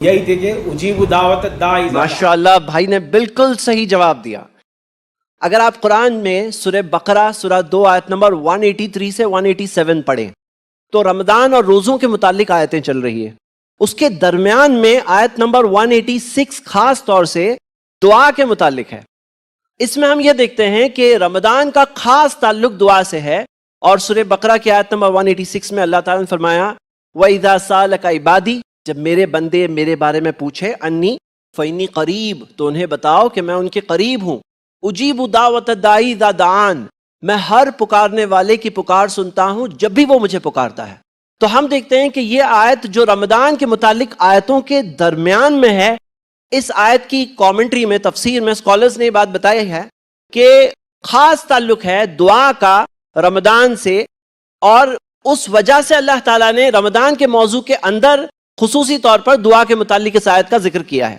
یہی تھے کہ اجیب دعوت الداعی. ماشاءاللہ بھائی نے بالکل صحیح جواب دیا. اگر آپ قرآن میں سورہ بقرہ سورہ 2 آیت نمبر 183 سے 187 پڑھیں تو رمضان اور روزوں کے متعلق آیتیں چل رہی ہیں. اس کے درمیان میں آیت نمبر 186 خاص طور سے دعا کے متعلق ہے. اس میں ہم یہ دیکھتے ہیں کہ رمضان کا خاص تعلق دعا سے ہے. اور سورہ بقرہ کی آیت نمبر 186 میں اللہ تعالیٰ نے فرمایا وَإِذَا سَأَلَكَ عِبَادِي، جب میرے بندے میرے بارے میں پوچھے انی فإنی قریب، تو انہیں بتاؤ کہ میں ان کے قریب ہوں. اجیب دعوت الداعی اذا دعان، میں ہر پکارنے والے کی پکار سنتا ہوں جب بھی وہ مجھے پکارتا ہے. تو ہم دیکھتے ہیں کہ یہ آیت جو رمضان کے متعلق آیتوں کے درمیان میں ہے، اس آیت کی کامنٹری میں تفسیر میں اسکالرز نے یہ بات بتائی ہے کہ خاص تعلق ہے دعا کا رمضان سے، اور اس وجہ سے اللہ تعالیٰ نے رمضان کے موضوع کے اندر خصوصی طور پر دعا کے متعلق اس آیت کا ذکر کیا ہے.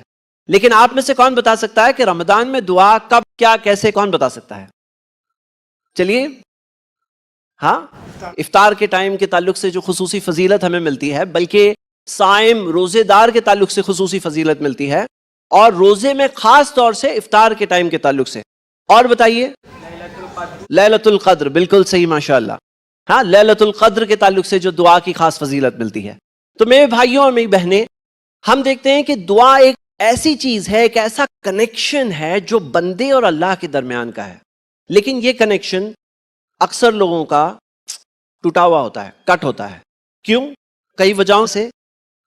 لیکن آپ میں سے کون بتا سکتا ہے کہ رمضان میں دعا کب کیا کیسے، کون بتا سکتا ہے؟ چلیے. ہاں، افطار کے ٹائم کے تعلق سے جو خصوصی فضیلت ہمیں ملتی ہے، بلکہ صائم روزے دار کے تعلق سے خصوصی فضیلت ملتی ہے، اور روزے میں خاص طور سے افطار کے ٹائم کے تعلق سے. اور بتائیے. لیلۃ القدر، بالکل صحیح، ماشاءاللہ. ہاں، لیلۃ القدر کے تعلق سے جو دعا کی خاص فضیلت ملتی ہے. تو میرے بھائیوں اور میری بہنیں، ہم دیکھتے ہیں کہ دعا ایک ایسی چیز ہے، ایک ایسا کنیکشن ہے جو بندے اور اللہ کے درمیان کا ہے. لیکن یہ کنیکشن اکثر لوگوں کا ٹوٹا ہوا ہوتا ہے، کٹ ہوتا ہے. کیوں؟ کئی وجہوں سے.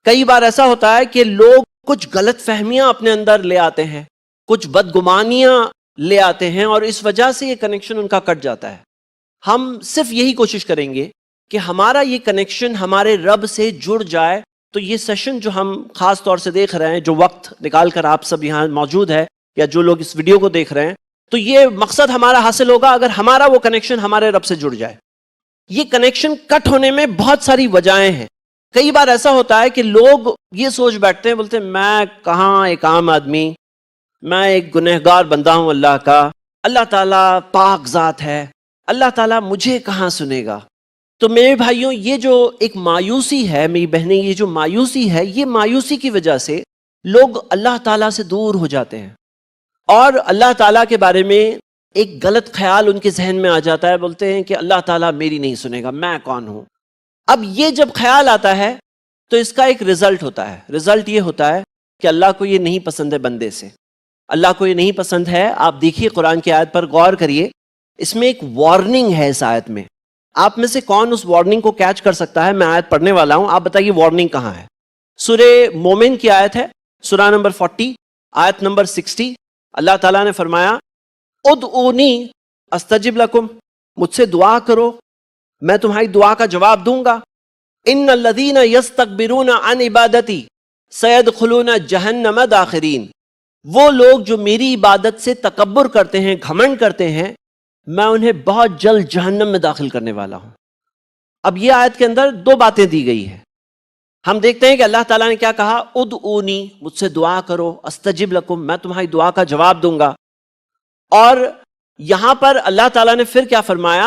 کئی بار ایسا ہوتا ہے کہ لوگ کچھ غلط فہمیاں اپنے اندر لے آتے ہیں، کچھ بدگمانیاں لے آتے ہیں، اور اس وجہ سے یہ کنیکشن ان کا کٹ جاتا ہے. ہم صرف یہی کوشش کریں گے کہ ہمارا یہ کنیکشن ہمارے رب سے جڑ جائے. تو یہ سیشن جو ہم خاص طور سے دیکھ رہے ہیں، جو وقت نکال کر آپ سب یہاں موجود ہے، یا جو لوگ اس ویڈیو کو دیکھ رہے ہیں، تو یہ مقصد ہمارا حاصل ہوگا اگر ہمارا وہ کنیکشن ہمارے رب سے جڑ جائے. یہ کنیکشن کٹ ہونے میں بہت ساری وجہیں ہیں. کئی بار ایسا ہوتا ہے کہ لوگ یہ سوچ بیٹھتے ہیں، بولتے ہیں میں کہاں ایک عام آدمی، میں ایک گنہگار بندہ ہوں اللہ کا، اللہ تعالیٰ پاک ذات ہے، اللہ تعالیٰ مجھے کہاں سنے گا. تو میرے بھائیوں، یہ جو ایک مایوسی ہے، میری بہنیں، یہ جو مایوسی ہے، یہ مایوسی کی وجہ سے لوگ اللہ تعالیٰ سے دور ہو جاتے ہیں، اور اللہ تعالیٰ کے بارے میں ایک غلط خیال ان کے ذہن میں آ جاتا ہے. بولتے ہیں کہ اللہ تعالیٰ میری نہیں سنے گا، میں کون ہوں. اب یہ جب خیال آتا ہے تو اس کا ایک رزلٹ ہوتا ہے. رزلٹ یہ ہوتا ہے کہ اللہ کو یہ نہیں پسند ہے بندے سے، اللہ کو یہ نہیں پسند ہے. آپ دیکھیے قرآن کی آیت پر غور کریے، اس میں ایک وارننگ ہے. اس آیت میں آپ میں سے کون اس وارننگ کو کیچ کر سکتا ہے؟ میں آیت پڑھنے والا ہوں، آپ بتائیے وارننگ کہاں ہے. سورہ مومن کی آیت ہے، سورہ نمبر 40 آیت نمبر 60. اللہ تعالیٰ نے فرمایا ادعونی استجب لکم، مجھ سے دعا کرو میں تمہاری دعا کا جواب دوں گا. ان الذین یستکبرون عن عبادتی سیدخلون جہنم داخرین، وہ لوگ جو میری عبادت سے تکبر کرتے ہیں، گھمنڈ کرتے ہیں، میں انہیں بہت جلد جہنم میں داخل کرنے والا ہوں. اب یہ آیت کے اندر دو باتیں دی گئی ہیں. ہم دیکھتے ہیں کہ اللہ تعالیٰ نے کیا کہا، ادعونی، مجھ سے دعا کرو، استجب لکم، میں تمہاری دعا کا جواب دوں گا. اور یہاں پر اللہ تعالیٰ نے پھر کیا فرمایا،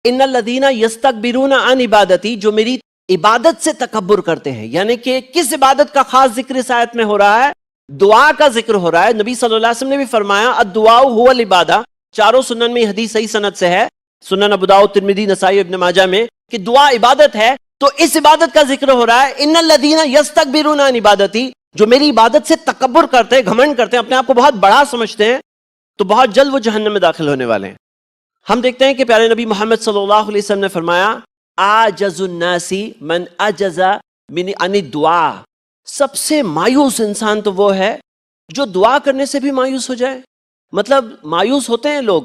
ان الذین یستکبرون عن عبادتی، جو میری عبادت سے تکبر کرتے ہیں. یعنی کہ کس عبادت کا خاص ذکر اس آیت میں ہو رہا ہے؟ دعا کا ذکر ہو رہا ہے. نبی صلی اللہ علیہ وسلم نے بھی فرمایا الدعاء هو العبادہ. چاروں سنن میں حدیث صحیح سند سے ہے، سنن ابو داؤد، ترمذی، نسائی، ابن ماجہ میں، کہ دعا عبادت ہے. تو اس عبادت کا ذکر ہو رہا ہے، ان الذین یستکبرون عن عبادتی، جو میری عبادت سے تکبر کرتے ہیں، گھمنڈ کرتے ہیں، اپنے آپ کو بہت بڑا سمجھتے ہیں، تو بہت جلد وہ جہنم میں داخل ہونے والے ہیں. ہم دیکھتے ہیں کہ پیارے نبی محمد صلی اللہ علیہ وسلم نے فرمایا اعجز الناس من عجز من عن الدعاء، سب سے مایوس انسان تو وہ ہے جو دعا کرنے سے بھی مایوس ہو جائے. مطلب مایوس ہوتے ہیں لوگ،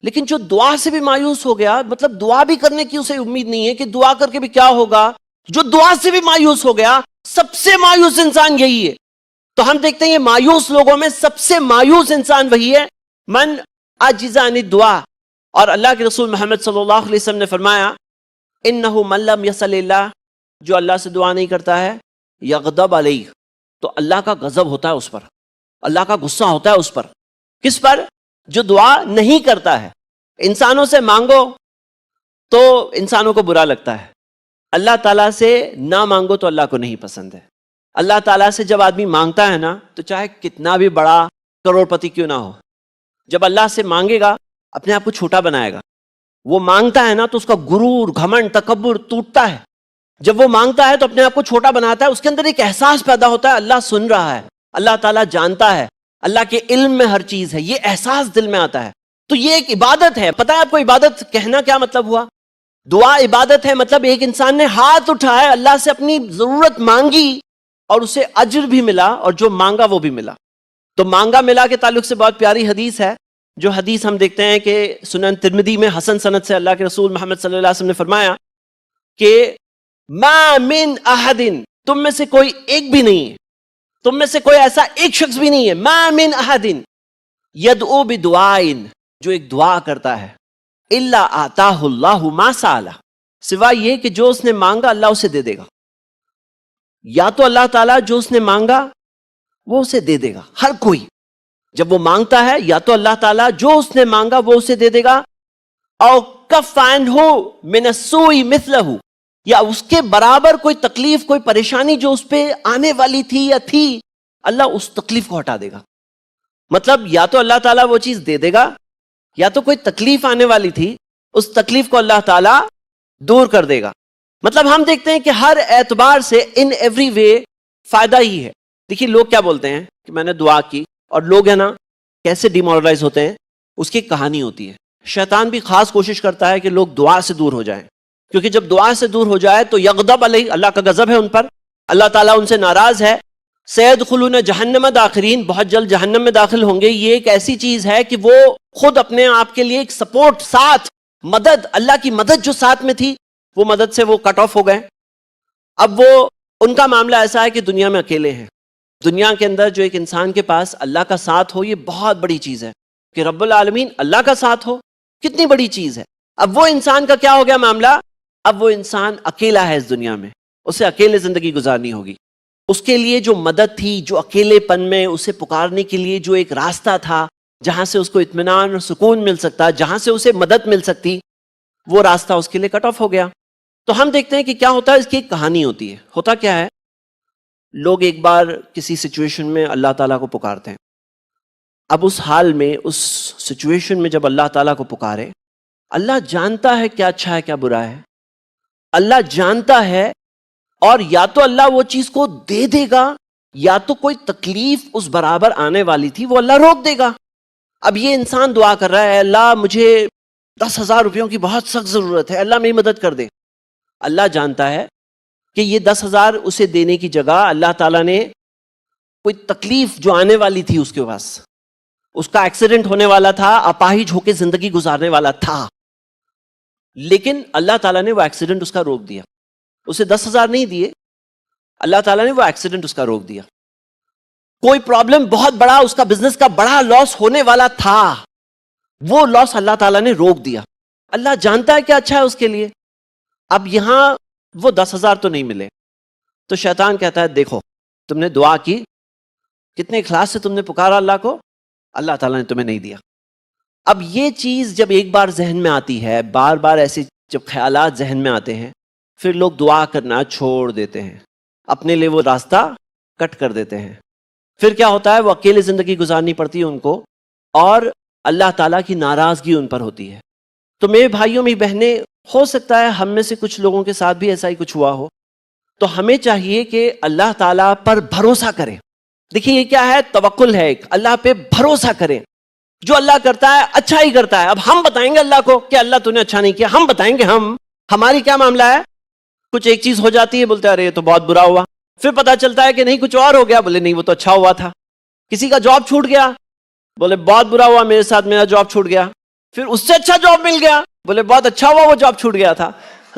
لیکن جو دعا سے بھی مایوس ہو گیا، مطلب دعا بھی کرنے کی اسے امید نہیں ہے کہ دعا کر کے بھی کیا ہوگا، جو دعا سے بھی مایوس ہو گیا، سب سے مایوس انسان یہی ہے. تو ہم دیکھتے ہیں یہ مایوس لوگوں میں سب سے مایوس انسان وہی ہے من عجز عن الدعاء. اور اللہ کے رسول محمد صلی اللہ علیہ وسلم نے فرمایا انہ من لم یسل اللہ، جو اللہ سے دعا نہیں کرتا ہے، یغضب علیہ، تو اللہ کا غضب ہوتا ہے اس پر، اللہ کا غصہ ہوتا ہے اس پر. کس پر؟ جو دعا نہیں کرتا ہے. انسانوں سے مانگو تو انسانوں کو برا لگتا ہے، اللہ تعالیٰ سے نہ مانگو تو اللہ کو نہیں پسند ہے. اللہ تعالیٰ سے جب آدمی مانگتا ہے نا تو چاہے کتنا بھی بڑا کروڑپتی کیوں نہ ہو، جب اللہ سے مانگے گا اپنے آپ کو چھوٹا بنائے گا. وہ مانگتا ہے نا تو اس کا غرور، گھمنڈ، تکبر ٹوٹتا ہے. جب وہ مانگتا ہے تو اپنے آپ کو چھوٹا بناتا ہے. اس کے اندر ایک احساس پیدا ہوتا ہے اللہ سن رہا ہے، اللہ تعالیٰ جانتا ہے، اللہ کے علم میں ہر چیز ہے. یہ احساس دل میں آتا ہے. تو یہ ایک عبادت ہے. پتہ ہے آپ کو عبادت کہنا کیا مطلب ہوا؟ دعا عبادت ہے. مطلب ایک انسان نے ہاتھ اٹھائے، اللہ سے اپنی ضرورت مانگی اور اسے اجر بھی ملا اور جو مانگا وہ بھی ملا. تو مانگا ملا کے تعلق سے بہت پیاری حدیث ہے، جو حدیث ہم دیکھتے ہیں کہ سنن ترمذی میں حسن سند سے اللہ کے رسول محمد صلی اللہ علیہ وسلم نے فرمایا کہ ما من احد، تم میں سے کوئی ایک بھی نہیں ہے، تم میں سے کوئی ایسا ایک شخص بھی نہیں ہے، ما من احد یدعو بدعاء، جو ایک دعا کرتا ہے، الا آتاہ اللہ ما سألہ، سوائے یہ کہ جو اس نے مانگا اللہ اسے دے دے گا. یا تو اللہ تعالیٰ جو اس نے مانگا وہ اسے دے دے گا. ہر کوئی جب وہ مانگتا ہے یا تو اللہ تعالیٰ جو اس نے مانگا وہ اسے دے دے گا، او کف عنہ من السوء مثلہ، یا اس کے برابر کوئی تکلیف، کوئی پریشانی جو اس پہ آنے والی تھی یا تھی، اللہ اس تکلیف کو ہٹا دے گا. مطلب یا تو اللہ تعالیٰ وہ چیز دے دے گا، یا تو کوئی تکلیف آنے والی تھی اس تکلیف کو اللہ تعالیٰ دور کر دے گا. مطلب ہم دیکھتے ہیں کہ ہر اعتبار سے ان ایوری وے فائدہ ہی ہے. دیکھیے لوگ کیا بولتے ہیں کہ میں نے دعا کی، اور لوگ ہے نا کیسے ڈیمورلائز ہوتے ہیں، اس کی کہانی ہوتی ہے. شیطان بھی خاص کوشش کرتا ہے کہ لوگ دعا سے دور ہو جائیں، کیونکہ جب دعا سے دور ہو جائے تو یغضب علیہ، اللہ کا غضب ہے ان پر، اللہ تعالیٰ ان سے ناراض ہے. سیدخلون جہنم داخرین، بہت جلد جہنم میں داخل ہوں گے. یہ ایک ایسی چیز ہے کہ وہ خود اپنے آپ کے لیے ایک سپورٹ، ساتھ، مدد، اللہ کی مدد جو ساتھ میں تھی وہ مدد سے وہ کٹ آف ہو گئے. اب وہ ان کا معاملہ ایسا ہے کہ دنیا میں اکیلے ہیں. دنیا کے اندر جو ایک انسان کے پاس اللہ کا ساتھ ہو یہ بہت بڑی چیز ہے، کہ رب العالمین اللہ کا ساتھ ہو کتنی بڑی چیز ہے. اب وہ انسان کا کیا ہو گیا معاملہ؟ اب وہ انسان اکیلا ہے اس دنیا میں، اسے اکیلے زندگی گزارنی ہوگی. اس کے لیے جو مدد تھی، جو اکیلے پن میں اسے پکارنے کے لیے جو ایک راستہ تھا جہاں سے اس کو اطمینان اور سکون مل سکتا، جہاں سے اسے مدد مل سکتی، وہ راستہ اس کے لیے کٹ آف ہو گیا. تو ہم دیکھتے ہیں کہ کیا ہوتا ہے، اس کی ایک کہانی ہوتی ہے. ہوتا کیا ہے، لوگ ایک بار کسی سچویشن میں اللہ تعالیٰ کو پکارتے ہیں. اب اس حال میں، اس سچویشن میں جب اللہ تعالیٰ کو پکارے، اللہ جانتا ہے کیا اچھا ہے کیا برا ہے، اللہ جانتا ہے، اور یا تو اللہ وہ چیز کو دے دے گا یا تو کوئی تکلیف اس برابر آنے والی تھی وہ اللہ روک دے گا. اب یہ انسان دعا کر رہا ہے، اللہ مجھے 10,000 روپیوں کی بہت سخت ضرورت ہے، اللہ میری مدد کر دے. اللہ جانتا ہے کہ یہ 10,000 اسے دینے کی جگہ اللہ تعالیٰ نے کوئی تکلیف جو آنے والی تھی اس کے پاس، اس کا ایکسیڈنٹ ہونے والا تھا، اپاہج ہو کے زندگی گزارنے والا تھا، لیکن اللہ تعالیٰ نے وہ ایکسیڈنٹ اس کا روک دیا. اسے 10,000 نہیں دیے، اللہ تعالیٰ نے وہ ایکسیڈنٹ اس کا روک دیا. کوئی پرابلم بہت بڑا، اس کا بزنس کا بڑا لاس ہونے والا تھا، وہ لاس اللہ تعالیٰ نے روک دیا. اللہ جانتا ہے کیا اچھا ہے اس کے لیے. اب یہاں وہ 10,000 تو نہیں ملے، تو شیطان کہتا ہے دیکھو تم نے دعا کی، کتنے اخلاص سے تم نے پکارا اللہ کو، اللہ تعالیٰ نے تمہیں نہیں دیا. اب یہ چیز جب ایک بار ذہن میں آتی ہے، بار بار ایسے جب خیالات ذہن میں آتے ہیں، پھر لوگ دعا کرنا چھوڑ دیتے ہیں، اپنے لیے وہ راستہ کٹ کر دیتے ہیں. پھر کیا ہوتا ہے، وہ اکیلے زندگی گزارنی پڑتی ہے ان کو، اور اللہ تعالیٰ کی ناراضگی ان پر ہوتی ہے. تو میرے بھائیوں میری بہنیں، ہو سکتا ہے ہم میں سے کچھ لوگوں کے ساتھ بھی ایسا ہی کچھ ہوا ہو، تو ہمیں چاہیے کہ اللہ تعالیٰ پر بھروسہ کریں. دیکھیے یہ کیا ہے، توکل ہے، ایک اللہ پہ بھروسہ کریں. جو اللہ کرتا ہے اچھا ہی کرتا ہے. اب ہم بتائیں گے اللہ کو کہ اللہ تو نے اچھا نہیں کیا، ہم بتائیں گے، ہماری کیا معاملہ ہے. کچھ ایک چیز ہو جاتی ہے، بولتے ہیں ارے یہ تو بہت برا ہوا. پھر پتا چلتا ہے کہ نہیں کچھ اور ہو گیا، بولے نہیں وہ تو اچھا ہوا تھا. کسی کا جاب چھوٹ گیا، بولے بہت برا ہوا میرے ساتھ، میرا جاب چھوٹ گیا. پھر اس سے اچھا جاب مل گیا، بولے بہت اچھا ہوا وہ جاب چھوٹ گیا تھا.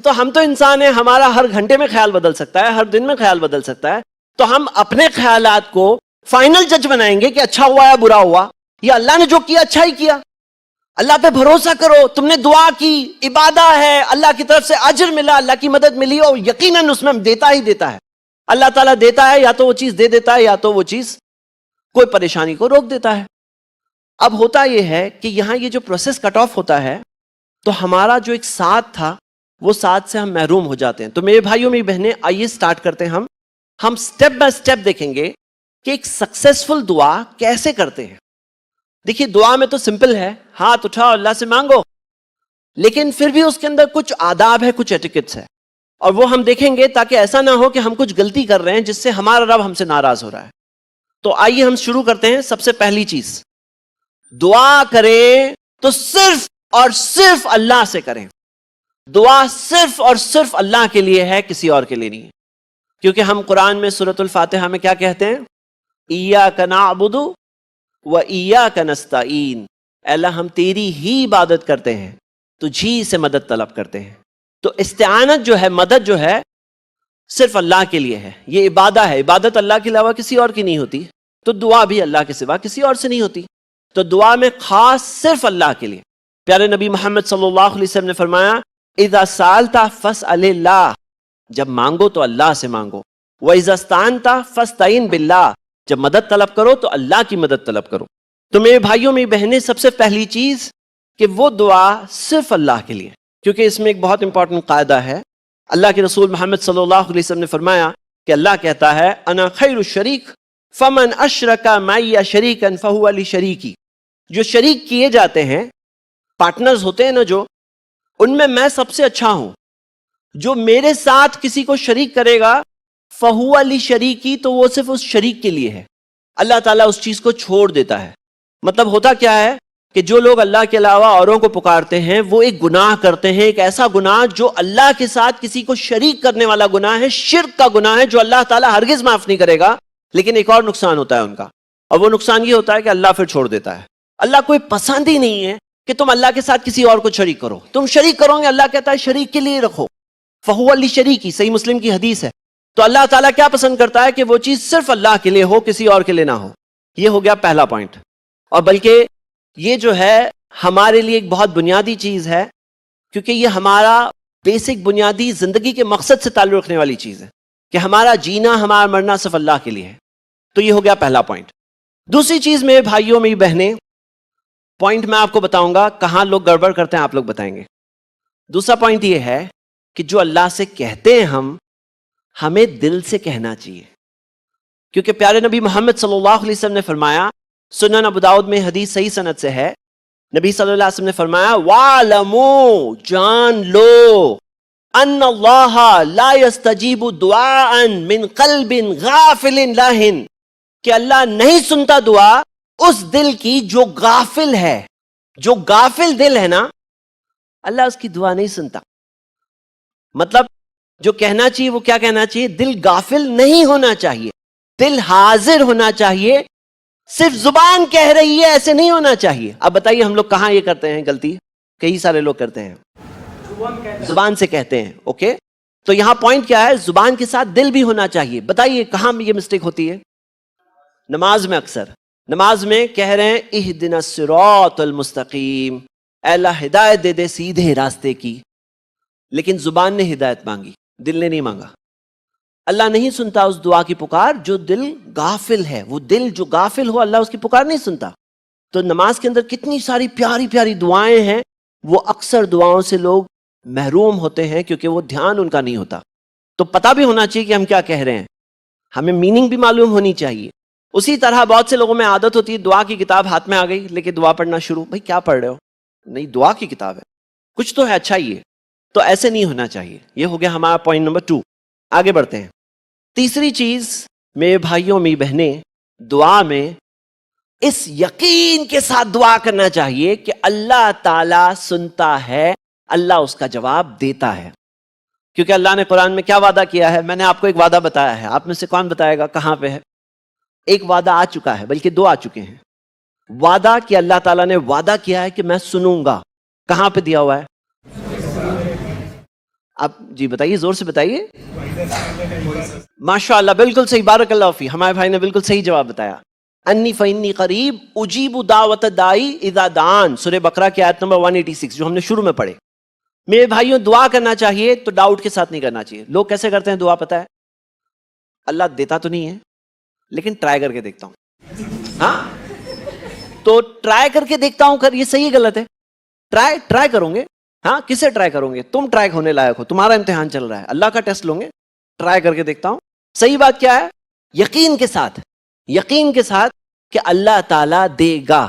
تو ہم تو انسان ہیں، ہمارا ہر گھنٹے میں خیال بدل سکتا ہے، ہر دن میں خیال بدل سکتا ہے. تو ہم اپنے خیالات کو فائنل جج بنائیں گے کہ اچھا ہوا یا برا ہوا، یا اللہ نے جو کیا اچھا ہی کیا. اللہ پہ بھروسہ کرو، تم نے دعا کی، عبادت ہے، اللہ کی طرف سے اجر ملا، اللہ کی مدد ملی، اور یقیناً اس میں دیتا ہی دیتا ہے. اللہ تعالیٰ دیتا ہے، یا تو وہ چیز دے دیتا ہے، یا تو وہ چیز کوئی پریشانی کو روک دیتا ہے. اب ہوتا یہ ہے کہ یہاں یہ جو پروسیس کٹ آف ہوتا ہے، تو ہمارا جو ایک ساتھ تھا وہ ساتھ سے ہم محروم ہو جاتے ہیں. تو میرے بھائیوں میری بہنیں، آئیے سٹارٹ کرتے ہیں ہم ہم سٹیپ بائی سٹیپ دیکھیں گے کہ ایک سکسیسفل دعا کیسے کرتے ہیں. دیکھیے دعا میں تو سمپل ہے, ہاتھ اٹھاؤ اللہ سے مانگو, لیکن پھر بھی اس کے اندر کچھ آداب ہے, کچھ ایٹیکٹس ہے, اور وہ ہم دیکھیں گے تاکہ ایسا نہ ہو کہ ہم کچھ غلطی کر رہے ہیں جس سے ہمارا رب ہم سے ناراض ہو رہا ہے. تو آئیے ہم شروع کرتے ہیں. سب سے پہلی چیز, دعا کریں تو صرف اور صرف اللہ سے کریں. دعا صرف اور صرف اللہ کے لیے ہے, کسی اور کے لیے نہیں ہے. کیونکہ ہم قرآن میں سورۃ الفاتحہ میں کیا کہتے ہیں؟ ایاک نعبد و ایاک نستعین. اے اللہ ہم تیری ہی عبادت کرتے ہیں, تجھی سے مدد طلب کرتے ہیں. تو استعانت جو ہے, مدد جو ہے, صرف اللہ کے لیے ہے. یہ عبادت ہے, عبادت اللہ کے علاوہ کسی اور کی نہیں ہوتی. تو دعا بھی اللہ کے سوا کسی اور سے نہیں ہوتی. تو دعا میں خاص صرف اللہ کے لیے. پیارے نبی محمد صلی اللہ علیہ وسلم نے فرمایا اذا سالتا فاسأل اللہ, جب مانگو تو اللہ سے مانگو. وَإِذَا اسْتَعَنْتَ فَاسْتَعِنْ بِاللَّهِ, جب مدد طلب کرو تو اللہ کی مدد طلب کرو. تو میرے بھائیوں میری بہنیں, سب سے پہلی چیز کہ وہ دعا صرف اللہ کے لیے, کیونکہ اس میں ایک بہت امپورٹنٹ قاعدہ ہے. اللہ کے رسول محمد صلی اللہ علیہ وسلم نے فرمایا کہ اللہ کہتا ہے انا خیر الشریک فمن اشرک معی شریکا فہو لشریکی. جو شریک کیے جاتے ہیں, پارٹنرز ہوتے ہیں نا, جو ان میں سب سے اچھا ہوں. جو میرے ساتھ کسی کو شریک کرے گا فہو لشریکی, تو وہ صرف اس شریک کے لیے ہے. اللہ تعالیٰ اس چیز کو چھوڑ دیتا ہے. مطلب ہوتا کیا ہے کہ جو لوگ اللہ کے علاوہ اوروں کو پکارتے ہیں وہ ایک گناہ کرتے ہیں, ایک ایسا گناہ جو اللہ کے ساتھ کسی کو شریک کرنے والا گناہ ہے, شرک کا گناہ ہے, جو اللہ تعالیٰ ہرگز معاف نہیں کرے گا. لیکن ایک اور نقصان ہوتا ہے ان کا, اور وہ نقصان یہ ہوتا ہے کہ اللہ پھر چھوڑ دیتا ہے. اللہ کوئی پسند ہی نہیں ہے کہ تم اللہ کے ساتھ کسی اور کو شریک کرو. تم شریک کرو گے, اللہ کہتا ہے شریک کے لیے رکھو. فہو لشریکی, صحیح مسلم کی حدیث ہے. تو اللہ تعالیٰ کیا پسند کرتا ہے کہ وہ چیز صرف اللہ کے لیے ہو, کسی اور کے لیے نہ ہو. یہ ہو گیا پہلا پوائنٹ. اور بلکہ یہ جو ہے ہمارے لیے ایک بہت بنیادی چیز ہے, کیونکہ یہ ہمارا بیسک بنیادی زندگی کے مقصد سے تعلق رکھنے والی چیز ہے کہ ہمارا جینا, ہمارا مرنا صرف اللہ کے لیے ہے. تو یہ ہو گیا پہلا پوائنٹ. دوسری چیز میرے بھائیوں میری بہنیں, پوائنٹ میں آپ کو بتاؤں گا کہاں لوگ گڑبڑ کرتے ہیں, آپ لوگ بتائیں گے. دوسرا پوائنٹ یہ ہے کہ جو اللہ سے کہتے ہیں ہمیں دل سے کہنا چاہیے. کیونکہ پیارے نبی محمد صلی اللہ علیہ وسلم نے فرمایا, سنن ابو داؤد میں حدیث صحیح سند سے ہے, نبی صلی اللہ علیہ وسلم نے فرمایا وَعْلَمُوا, جان لو, ان اللہ لا يستجیب دعاء من قلب غافل لاہن, کہ اللہ نہیں سنتا دعا اس دل کی جو غافل ہے. جو غافل دل ہے نا, اللہ اس کی دعا نہیں سنتا. مطلب جو کہنا چاہیے وہ کیا کہنا چاہیے؟ دل غافل نہیں ہونا چاہیے, دل حاضر ہونا چاہیے. صرف زبان کہہ رہی ہے ایسے نہیں ہونا چاہیے. اب بتائیے ہم لوگ کہاں یہ کرتے ہیں غلطی؟ کئی سارے لوگ کرتے ہیں, زبان سے کہتے ہیں. اوکے, تو یہاں پوائنٹ کیا ہے؟ زبان کے ساتھ دل بھی ہونا چاہیے. بتائیے کہاں یہ مسٹیک ہوتی ہے؟ نماز میں اکثر, نماز میں کہہ رہے ہیں اہدنا الصراط المستقیم, اے اللہ ہدایت دے دے سیدھے راستے کی, لیکن زبان نے ہدایت مانگی, دل نے نہیں مانگا. اللہ نہیں سنتا اس دعا کی پکار جو دل غافل ہے. وہ دل جو غافل ہو اللہ اس کی پکار نہیں سنتا. تو نماز کے اندر کتنی ساری پیاری پیاری دعائیں ہیں, وہ اکثر دعاؤں سے لوگ محروم ہوتے ہیں کیونکہ وہ دھیان ان کا نہیں ہوتا. تو پتہ بھی ہونا چاہیے کہ ہم کیا کہہ رہے ہیں, ہمیں میننگ بھی معلوم ہونی چاہیے. اسی طرح بہت سے لوگوں میں عادت ہوتی ہے, دعا کی کتاب ہاتھ میں آ گئی لیکن دعا پڑھنا شروع, بھائی کیا پڑھ رہے ہو؟ نہیں, دعا کی کتاب ہے, کچھ تو ہے اچھا ہی ہے. تو ایسے نہیں ہونا چاہیے. یہ ہو گیا ہمارا پوائنٹ نمبر 2. آگے بڑھتے ہیں. تیسری چیز میرے بھائیوں میری بہنیں, دعا میں اس یقین کے ساتھ دعا کرنا چاہیے کہ اللہ تعالیٰ سنتا ہے, اللہ اس کا جواب دیتا ہے. کیونکہ اللہ نے قرآن میں کیا وعدہ کیا ہے؟ میں نے آپ کو ایک وعدہ بتایا ہے, آپ میں سے کون بتائے گا کہاں پہ ہے؟ ایک وعدہ آ چکا ہے, بلکہ 2 آ چکے ہیں. وعدہ کہ اللہ تعالیٰ نے وعدہ کیا ہے کہ میں سنوں گا. کہاں پہ دیا ہوا ہے؟ آپ جی بتائیے, زور سے بتائیے. ماشاء اللہ, بالکل صحیح, بارک اللہ فی, ہمارے بھائی نے بالکل صحیح جواب بتایا. انی فانی قریب اجیب دعوت الداعی اذا دعان, سورہ بقرہ کی آیت نمبر 186 جو ہم نے شروع میں پڑھے. میرے بھائیوں دعا کرنا چاہیے تو ڈاؤٹ کے ساتھ نہیں کرنا چاہیے. لوگ کیسے کرتے ہیں دعا؟ پتہ ہے, اللہ دیتا تو نہیں ہے لیکن ٹرائی کر کے دیکھتا ہوں. ہاں تو ٹرائی کر کے دیکھتا ہوں, کر یہ صحیح غلط ہے؟ ٹرائی کروں گے. ہاں کسے ٹرائی کروں گے؟ تم ٹرائی ہونے لائق ہو, تمہارا امتحان چل رہا ہے, اللہ کا ٹیسٹ لوں گے. ٹرائی کر کے دیکھتا ہوں, صحیح بات کیا ہے؟ یقین کے ساتھ، یقین کے ساتھ کہ اللہ تعالیٰ دے گا.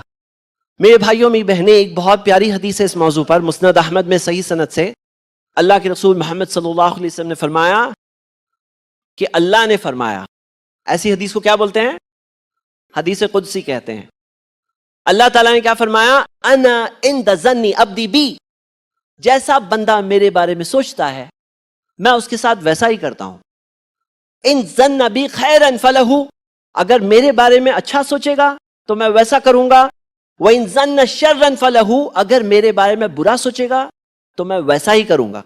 میرے بھائیوں میری بہنیں، ایک بہت پیاری حدیث ہے اس موضوع پر، مسند احمد میں صحیح سند سے. اللہ کے رسول محمد صلی اللہ علیہ وسلم نے فرمایا کہ اللہ نے فرمایا. ایسی حدیث کو کیا بولتے ہیں؟ حدیث قدسی کہتے ہیں. اللہ تعالیٰ نے کیا فرمایا؟ انا عند ظن عبدی بی، جیسا بندہ میرے بارے میں سوچتا ہے میں اس کے ساتھ ویسا ہی کرتا ہوں. ان ظن بی خیرا فلہ، اگر میرے بارے میں اچھا سوچے گا تو میں ویسا کروں گا. وَإِن ظَنَّ شَرًّا فَلَهُ، اگر میرے بارے میں برا سوچے گا تو میں ویسا ہی کروں گا.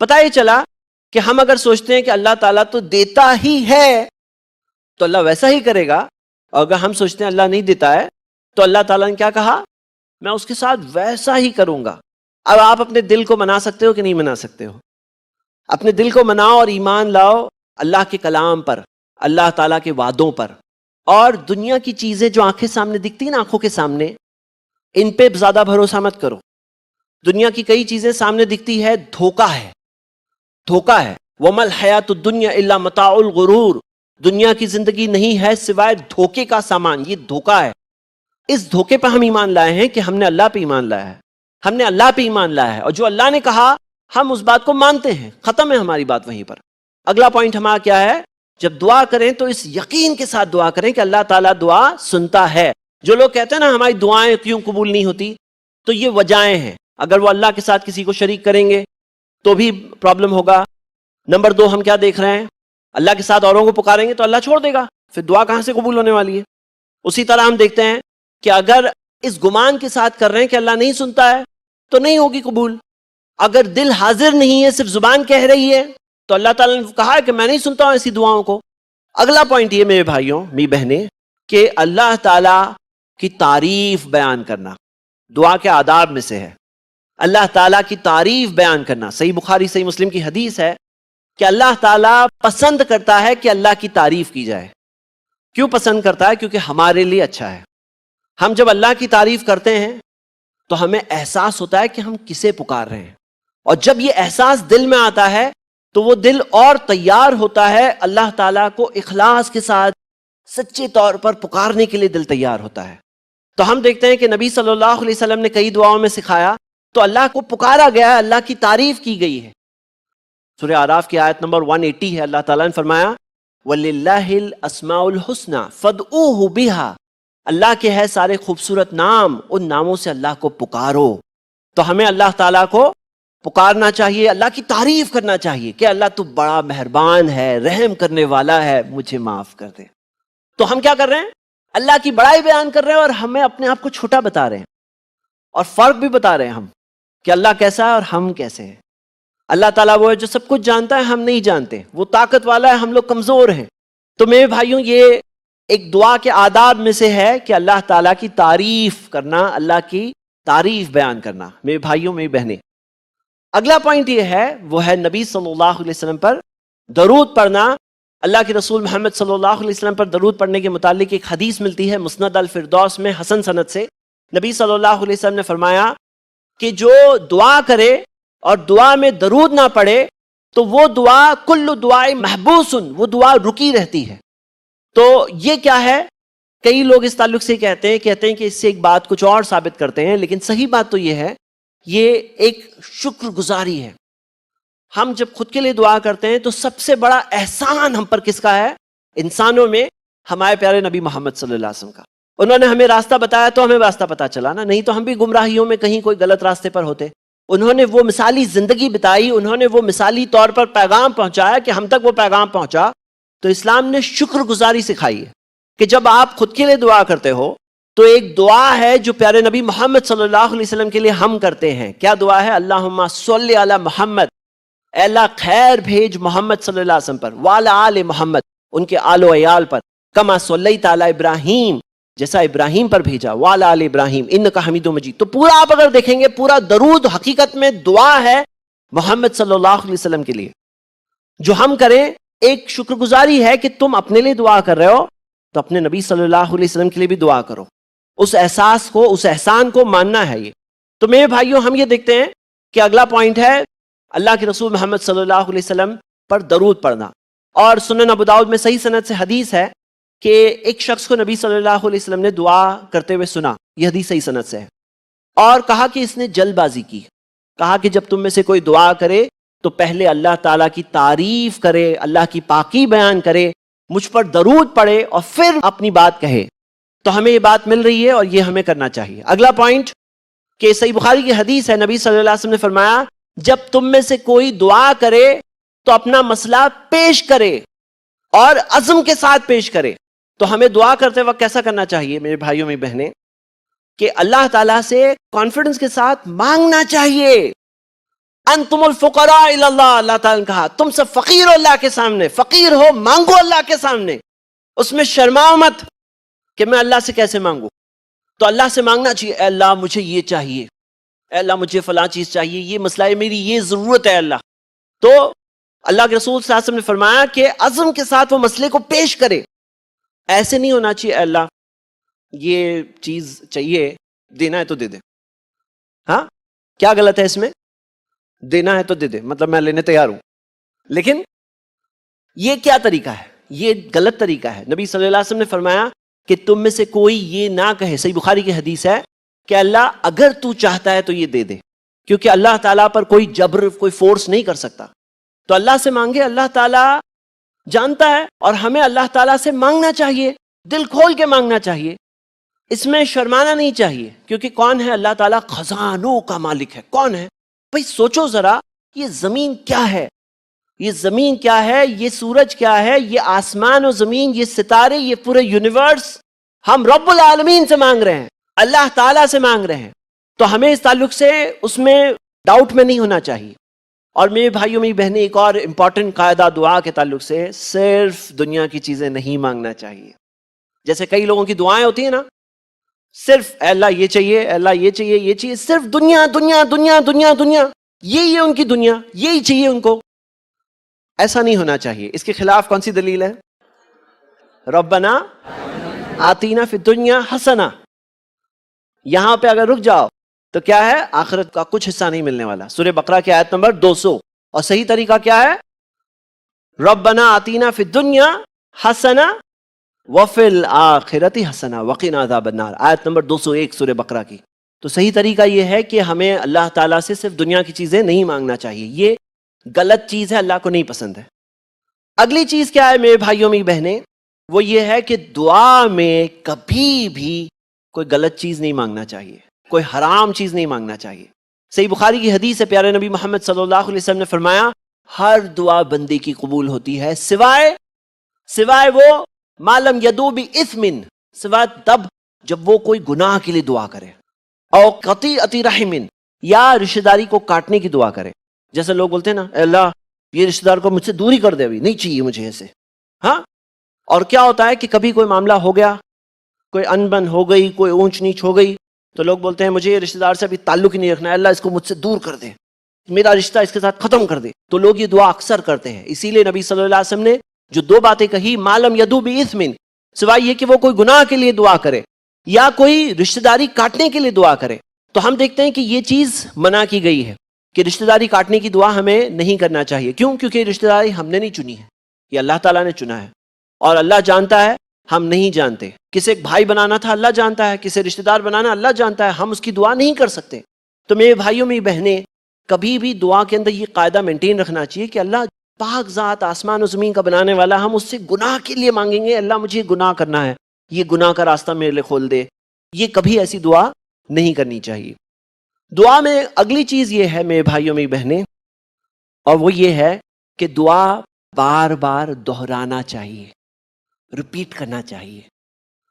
پتہ یہ چلا کہ ہم اگر سوچتے ہیں کہ اللہ تعالیٰ تو دیتا ہی ہے تو اللہ ویسا ہی کرے گا، اور اگر ہم سوچتے ہیں اللہ نہیں دیتا ہے تو اللہ تعالیٰ نے کیا کہا؟ میں اس کے ساتھ ویسا ہی کروں گا. اب آپ اپنے دل کو منا سکتے ہو کہ نہیں منا سکتے ہو؟ اپنے دل کو مناؤ اور ایمان لاؤ اللہ کے کلام پر، اللہ تعالیٰ کے وعدوں پر. اور دنیا کی چیزیں جو آنکھیں سامنے دکھتی ہیں نا، آنکھوں کے سامنے، ان پہ زیادہ بھروسہ مت کرو. دنیا کی کئی چیزیں سامنے دکھتی ہے، دھوکہ ہے، دھوکہ ہے. وَمَا الْحَيَاةُ الدُّنْيَا إِلَّا مَتَاعُ الْغُرُورِ، دنیا کی زندگی نہیں ہے سوائے دھوکے کا سامان. یہ دھوکہ ہے. اس دھوکے پہ ہم ایمان لائے ہیں کہ ہم نے اللہ پہ ایمان لایا ہے، ہم نے اللہ پہ ایمان لایا ہے، اور جو اللہ نے کہا ہم اس بات کو مانتے ہیں. ختم ہے ہماری بات وہیں پر. اگلا پوائنٹ ہمارا کیا ہے؟ جب دعا کریں تو اس یقین کے ساتھ دعا کریں کہ اللہ تعالیٰ دعا سنتا ہے. جو لوگ کہتے ہیں نا ہماری دعائیں کیوں قبول نہیں ہوتی، تو یہ وجہیں ہیں. اگر وہ اللہ کے ساتھ کسی کو شریک کریں گے تو بھی پرابلم ہوگا. نمبر 2، ہم کیا دیکھ رہے ہیں؟ اللہ کے ساتھ اوروں کو پکاریں گے تو اللہ چھوڑ دے گا، پھر دعا کہاں سے قبول ہونے والی ہے؟ اسی طرح ہم دیکھتے ہیں کہ اگر اس گمان کے ساتھ کر رہے ہیں کہ اللہ نہیں سنتا ہے تو نہیں ہوگی قبول. اگر دل حاضر نہیں ہے، صرف زبان کہہ رہی ہے، تو اللہ تعالیٰ نے کہا کہ میں نہیں سنتا ہوں ایسی دعاؤں کو. اگلا پوائنٹ یہ میرے بھائیوں میری بہنیں کہ اللہ تعالیٰ کی تعریف بیان کرنا دعا کے آداب میں سے ہے. اللہ تعالیٰ کی تعریف بیان کرنا. صحیح بخاری صحیح مسلم کی حدیث ہے کہ اللہ تعالیٰ پسند کرتا ہے کہ اللہ کی تعریف کی جائے. کیوں پسند کرتا ہے؟ کیونکہ ہمارے لیے اچھا ہے. ہم جب اللہ کی تعریف کرتے ہیں تو ہمیں احساس ہوتا ہے کہ ہم کسے پکار رہے ہیں، اور جب یہ احساس دل میں آتا ہے تو وہ دل اور تیار ہوتا ہے اللہ تعالیٰ کو اخلاص کے ساتھ سچے طور پر پکارنے کے لیے. دل تیار ہوتا ہے. تو ہم دیکھتے ہیں کہ نبی صلی اللہ علیہ وسلم نے کئی دعاؤں میں سکھایا تو اللہ کو پکارا گیا ہے، اللہ کی تعریف کی گئی ہے. سورہ اعراف کی آیت نمبر 180 ہے. اللہ تعالیٰ نے فرمایا وَلِلَّهِ الْأَسْمَاءُ الْحُسْنَى فَادْعُوهُ بِهَا، اللہ کے ہے سارے خوبصورت نام، ان ناموں سے اللہ کو پکارو. تو ہمیں اللہ تعالیٰ کو پکارنا چاہیے، اللہ کی تعریف کرنا چاہیے کہ اللہ تو بڑا مہربان ہے، رحم کرنے والا ہے، مجھے معاف کر دے. تو ہم کیا کر رہے ہیں؟ اللہ کی بڑائی بیان کر رہے ہیں اور ہمیں اپنے آپ کو چھوٹا بتا رہے ہیں، اور فرق بھی بتا رہے ہیں ہم کہ اللہ کیسا ہے اور ہم کیسے ہیں. اللہ تعالیٰ وہ ہے جو سب کچھ جانتا ہے، ہم نہیں جانتے. وہ طاقت والا ہے، ہم لوگ کمزور ہیں. تو میرے بھائیوں یہ ایک دعا کے آداب میں سے ہے کہ اللہ تعالیٰ کی تعریف کرنا، اللہ کی تعریف بیان کرنا. میرے بھائیوں میری بہنیں، اگلا پوائنٹ یہ ہے، وہ ہے نبی صلی اللہ علیہ وسلم پر درود پڑھنا. اللہ کے رسول محمد صلی اللہ علیہ وسلم پر درود پڑھنے کے متعلق ایک حدیث ملتی ہے مسند الفردوس میں حسن سند سے. نبی صلی اللہ علیہ وسلم نے فرمایا کہ جو دعا کرے اور دعا میں درود نہ پڑھے تو وہ دعا کل دعائے محبوسن، وہ دعا رکی رہتی ہے. تو یہ کیا ہے؟ کئی لوگ اس تعلق سے کہتے ہیں کہ اس سے ایک بات کچھ اور ثابت کرتے ہیں، لیکن صحیح بات تو یہ ہے، یہ ایک شکر گزاری ہے. ہم جب خود کے لیے دعا کرتے ہیں تو سب سے بڑا احسان ہم پر کس کا ہے؟ انسانوں میں ہمارے پیارے نبی محمد صلی اللہ علیہ وسلم کا. انہوں نے ہمیں راستہ بتایا تو ہمیں راستہ پتا چلا نا، نہیں تو ہم بھی گمراہیوں میں کہیں کوئی غلط راستے پر ہوتے. انہوں نے وہ مثالی زندگی بتائی، انہوں نے وہ مثالی طور پر پیغام پہنچایا کہ ہم تک وہ پیغام پہنچا. تو اسلام نے شکر گزاری سکھائی ہے کہ جب آپ خود کے لیے دعا کرتے ہو تو ایک دعا ہے جو پیارے نبی محمد صلی اللہ علیہ وسلم کے لیے ہم کرتے ہیں. کیا دعا ہے؟ اللہم صلی علی محمد، اے اللہ خیر بھیج محمد صلی اللہ علیہ وسلم پر، وعلی آل محمد، ان کے آل و عیال پر، کما صلیت علی ابراہیم، جیسا ابراہیم پر بھیجا، وعلی آل ابراہیم انک حمید مجید. تو پورا آپ اگر دیکھیں گے پورا درود حقیقت میں دعا ہے محمد صلی اللہ علیہ وسلم کے لیے. جو ہم کریں ایک شکر گزاری ہے کہ تم اپنے لیے دعا کر رہے ہو تو اپنے نبی صلی اللہ علیہ وسلم کے لیے بھی دعا کرو. اس احساس کو، اس احسان کو ماننا ہے یہ. تو میرے بھائیوں ہم یہ دیکھتے ہیں کہ اگلا پوائنٹ ہے اللہ کے رسول محمد صلی اللہ علیہ وسلم پر درود پڑھنا. اور سنن ابو داؤد میں صحیح سند سے حدیث ہے کہ ایک شخص کو نبی صلی اللہ علیہ وسلم نے دعا کرتے ہوئے سنا، یہ حدیث صحیح سند سے ہے، اور کہا کہ اس نے جلد بازی کی، کہا کہ جب تم میں سے کوئی دعا کرے تو پہلے اللہ تعالیٰ کی تعریف کرے، اللہ کی پاکی بیان کرے، مجھ پر درود پڑھے اور پھر اپنی بات کہے. تو ہمیں یہ بات مل رہی ہے اور یہ ہمیں کرنا چاہیے. اگلا پوائنٹ کہ صحیح بخاری کی حدیث ہے، نبی صلی اللہ علیہ وسلم نے فرمایا جب تم میں سے کوئی دعا کرے تو اپنا مسئلہ پیش کرے اور عزم کے ساتھ پیش کرے. تو ہمیں دعا کرتے وقت کیسا کرنا چاہیے میرے بھائیوں میری بہنیں، کہ اللہ تعالیٰ سے کانفیڈنس کے ساتھ مانگنا چاہیے. انتم الفقراء الی اللہ، اللہ تعالیٰ نے کہا تم سب فقیر ہو اللہ کے سامنے، فقیر ہو مانگو اللہ کے سامنے، اس میں شرماؤ مت کہ میں اللہ سے کیسے مانگوں. تو اللہ سے مانگنا چاہیے، اے اللہ مجھے یہ چاہیے، اے اللہ مجھے فلاں چیز چاہیے، یہ مسئلہ ہے، میری یہ ضرورت ہے اللہ. تو اللہ کے رسول صلی اللہ علیہ وسلم نے فرمایا کہ عزم کے ساتھ وہ مسئلے کو پیش کرے. ایسے نہیں ہونا چاہیے اے اللہ یہ چیز چاہیے، دینا ہے تو دے دے. ہاں کیا غلط ہے اس میں؟ دینا ہے تو دے دے، مطلب میں لینے تیار ہوں. لیکن یہ کیا طریقہ ہے؟ یہ غلط طریقہ ہے. نبی صلی اللہ علیہ وسلم نے فرمایا کہ تم میں سے کوئی یہ نہ کہے، صحیح بخاری کی حدیث ہے، کہ اللہ اگر تو چاہتا ہے تو یہ دے دے، کیونکہ اللہ تعالیٰ پر کوئی جبر کوئی فورس نہیں کر سکتا. تو اللہ سے مانگے، اللہ تعالیٰ جانتا ہے اور ہمیں اللہ تعالیٰ سے مانگنا چاہیے، دل کھول کے مانگنا چاہیے، اس میں شرمانا نہیں چاہیے. کیونکہ کون ہے اللہ تعالیٰ؟ خزانوں کا مالک ہے. کون ہے بھئی؟ سوچو ذرا، یہ زمین کیا ہے، یہ زمین کیا ہے، یہ سورج کیا ہے، یہ آسمان و زمین، یہ ستارے، یہ پورے یونیورس، ہم رب العالمین سے مانگ رہے ہیں، اللہ تعالیٰ سے مانگ رہے ہیں. تو ہمیں اس تعلق سے اس میں ڈاؤٹ میں نہیں ہونا چاہیے. اور میرے بھائیوں میری بہنیں، ایک اور امپورٹنٹ قاعدہ دعا کے تعلق سے، صرف دنیا کی چیزیں نہیں مانگنا چاہیے. جیسے کئی لوگوں کی دعائیں ہوتی ہیں نا، صرف اے اللہ یہ چاہیے، اے اللہ یہ چاہیے، یہ چاہیے، صرف دنیا دنیا دنیا دنیا دنیا، یہی ہے ان کی دنیا، یہی چاہیے ان کو. ایسا نہیں ہونا چاہیے. اس کے خلاف کون سی دلیل ہے؟ ربنا آتینا فی الدنیا حسنہ. یہاں پہ اگر رک جاؤ تو کیا ہے؟ آخرت کا کچھ حصہ نہیں ملنے والا. سورہ بقرہ کی آیت نمبر 200. اور صحیح طریقہ کیا ہے؟ ربنا آتینا فی الدنیا حسنہ وفی الآخرۃ حسنہ وقنا عذاب النار، آیت نمبر 201 سورہ بقرہ کی. تو صحیح طریقہ یہ ہے کہ ہمیں اللہ تعالیٰ سے صرف دنیا کی چیزیں نہیں مانگنا چاہیے. یہ غلط چیز ہے، اللہ کو نہیں پسند ہے. اگلی چیز کیا ہے میرے بھائیوں میری بہنیں؟ وہ یہ ہے کہ دعا میں کبھی بھی کوئی غلط چیز نہیں مانگنا چاہیے، کوئی حرام چیز نہیں مانگنا چاہیے. صحیح بخاری کی حدیث ہے، پیارے نبی محمد صلی اللہ علیہ وسلم نے فرمایا ہر دعا بندے کی قبول ہوتی ہے سوائے وہ معلم یدو باثم، سوائے تب جب وہ کوئی گناہ کے لیے دعا کرے، او قطیعۃ رحم، یا رشتہ داری کو کاٹنے کی دعا کرے. جیسے لوگ بولتے ہیں نا، اے اللہ یہ رشتہ دار کو مجھ سے دور ہی کر دے، ابھی نہیں چاہیے مجھے ایسے. ہاں، اور کیا ہوتا ہے کہ کبھی کوئی معاملہ ہو گیا، کوئی انبن ہو گئی، کوئی اونچ نیچ ہو گئی، تو لوگ بولتے ہیں مجھے یہ رشتہ دار سے ابھی تعلق ہی نہیں رکھنا ہے، اللہ اس کو مجھ سے دور کر دے، میرا رشتہ اس کے ساتھ ختم کر دے. تو لوگ یہ دعا اکثر کرتے ہیں. اسی لیے نبی صلی اللہ علیہ وسلم نے جو دو باتیں کہی، معلم یدو باثم، سوائے یہ کہ وہ کوئی گناہ کے لیے دعا کرے یا کوئی رشتہ داری کاٹنے کے لیے دعا کرے. تو ہم دیکھتے ہیں کہ یہ چیز منع کی گئی ہے کہ رشتہ داری کاٹنے کی دعا ہمیں نہیں کرنا چاہیے. کیوں؟ کیونکہ رشتہ داری ہم نے نہیں چنی ہے، یہ اللہ تعالیٰ نے چنا ہے. اور اللہ جانتا ہے، ہم نہیں جانتے. کسے ایک بھائی بنانا تھا اللہ جانتا ہے، کسے رشتہ دار بنانا اللہ جانتا ہے، ہم اس کی دعا نہیں کر سکتے. تو میرے بھائیوں میری بہنیں، کبھی بھی دعا کے اندر یہ قاعدہ مینٹین رکھنا چاہیے کہ اللہ پاک ذات، آسمان و زمین کا بنانے والا، ہم اس سے گناہ کے لیے مانگیں گے، اللہ مجھے گناہ کرنا ہے، یہ گناہ کا راستہ میرے لیے کھول دے. یہ کبھی ایسی دعا نہیں کرنی چاہیے. دعا میں اگلی چیز یہ ہے میرے بھائیوں میری بہنیں، اور وہ یہ ہے کہ دعا بار بار دہرانا چاہیے، ریپیٹ کرنا چاہیے.